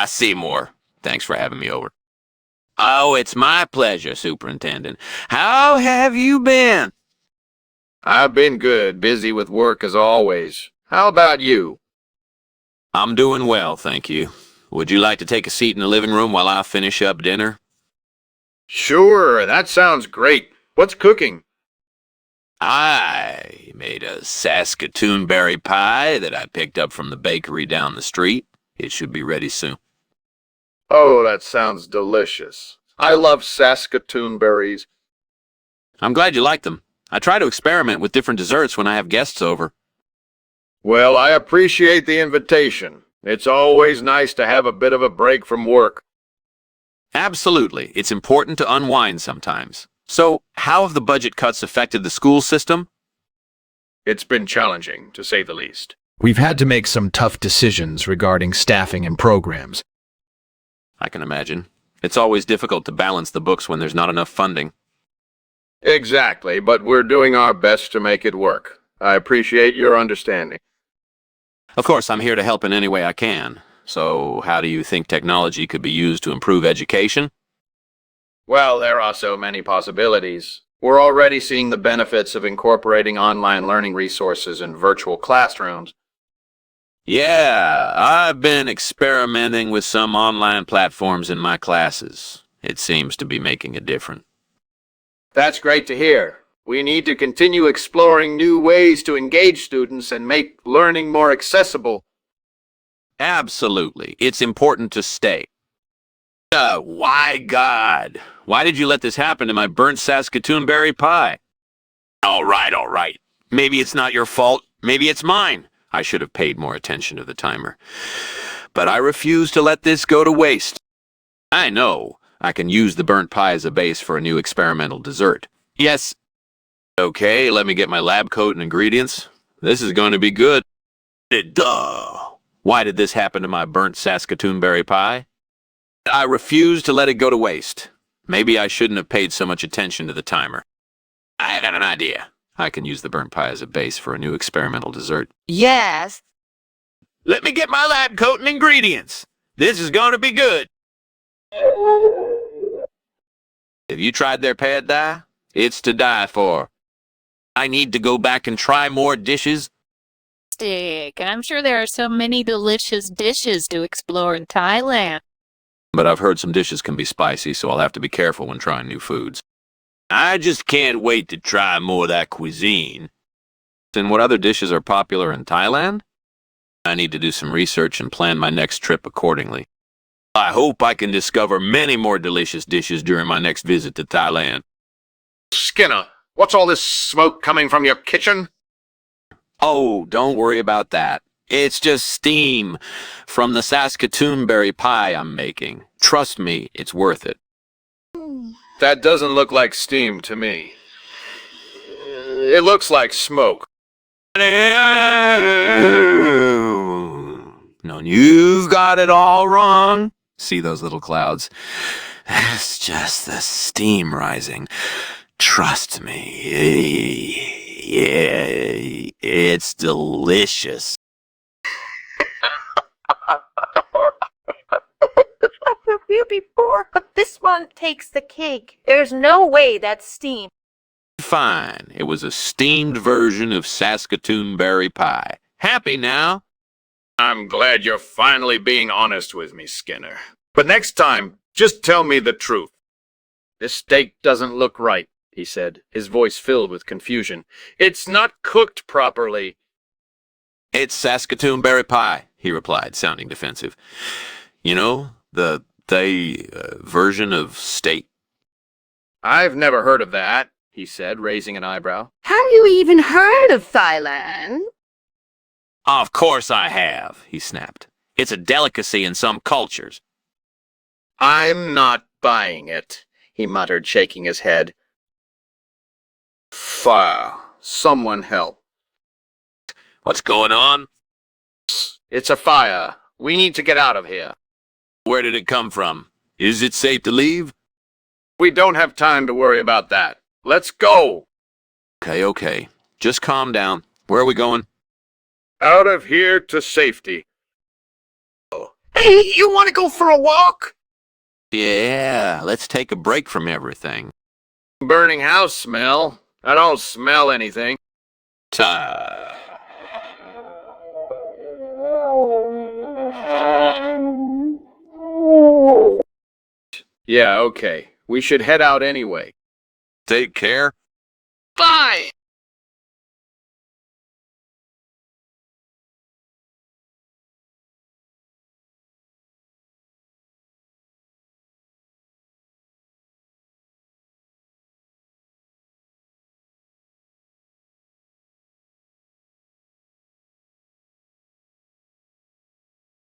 Seymour. Thanks for having me over. Oh, it's my pleasure, Superintendent. How have you been? I've been good, busy with work as always. How about you? I'm doing well, thank you. Would you like to take a seat in the living room while I finish up dinner? Sure, that sounds great. What's cooking? I made a Saskatoon berry pie that I picked up from the bakery down the street. It should be ready soon. Oh, that sounds delicious. I love Saskatoon berries. I'm glad you like them. I try to experiment with different desserts when I have guests over. Well, I appreciate the invitation. It's always nice to have a bit of a break from work. Absolutely. It's important to unwind sometimes. So, how have the budget cuts affected the school system? It's been challenging, to say the least. We've had to make some tough decisions regarding staffing and programs. I can imagine. It's always difficult to balance the books when there's not enough funding. Exactly, but we're doing our best to make it work. I appreciate your understanding. Of course, I'm here to help in any way I can. So, how do you think technology could be used to improve education? Well, there are so many possibilities. We're already seeing the benefits of incorporating online learning resources in virtual classrooms. Yeah, I've been experimenting with some online platforms in my classes. It seems to be making a difference. That's great to hear. We need to continue exploring new ways to engage students and make learning more accessible. Absolutely. It's important to stay. Why, God? Why did you let this happen to my burnt Saskatoon berry pie? All right. Maybe it's not your fault. Maybe it's mine. I should have paid more attention to the timer. But I refuse to let this go to waste. I know I can use the burnt pie as a base for a new experimental dessert. Yes. Okay, let me get my lab coat and ingredients. This is going to be good. Duh. Why did this happen to my burnt Saskatoon berry pie? I refuse to let it go to waste. Maybe I shouldn't have paid so much attention to the timer. I got an idea. I can use the burnt pie as a base for a new experimental dessert. Yes. Let me get my lab coat and ingredients. This is going to be good. Have you tried their pad thai? It's to die for. I need to go back and try more dishes. I'm sure there are so many delicious dishes to explore in Thailand. But I've heard some dishes can be spicy, so I'll have to be careful when trying new foods. I just can't wait to try more of that cuisine. And what other dishes are popular in Thailand? I need to do some research and plan my next trip accordingly. I hope I can discover many more delicious dishes during my next visit to Thailand. Skinner, what's all this smoke coming from your kitchen? Oh, don't worry about that. It's just steam from the Saskatoon berry pie I'm making. Trust me, it's worth it. That doesn't look like steam to me. It looks like smoke. No, you've got it all wrong. See those little clouds? It's just the steam rising. Trust me. Yeah, it's delicious. I've you before, but this one takes the cake. There's no way that's steam. Fine. It was a steamed version of Saskatoon berry pie. Happy now? I'm glad you're finally being honest with me, Skinner. But next time, just tell me the truth. This steak doesn't look right, he said, his voice filled with confusion. It's not cooked properly. It's Saskatoon berry pie, he replied, sounding defensive. You know, the version of steak. I've never heard of that, he said, raising an eyebrow. Have you even heard of Thailand? Of course I have, he snapped. It's a delicacy in some cultures. I'm not buying it, he muttered, shaking his head. Fire. Someone help. What's going on? It's a fire. We need to get out of here. Where did it come from? Is it safe to leave? We don't have time to worry about that. Let's go. Okay. Just calm down. Where are we going? Out of here to safety. Hey, you want to go for a walk? Yeah, let's take a break from everything. Burning house smell. I don't smell anything. Yeah, okay. We should head out anyway. Take care. Bye!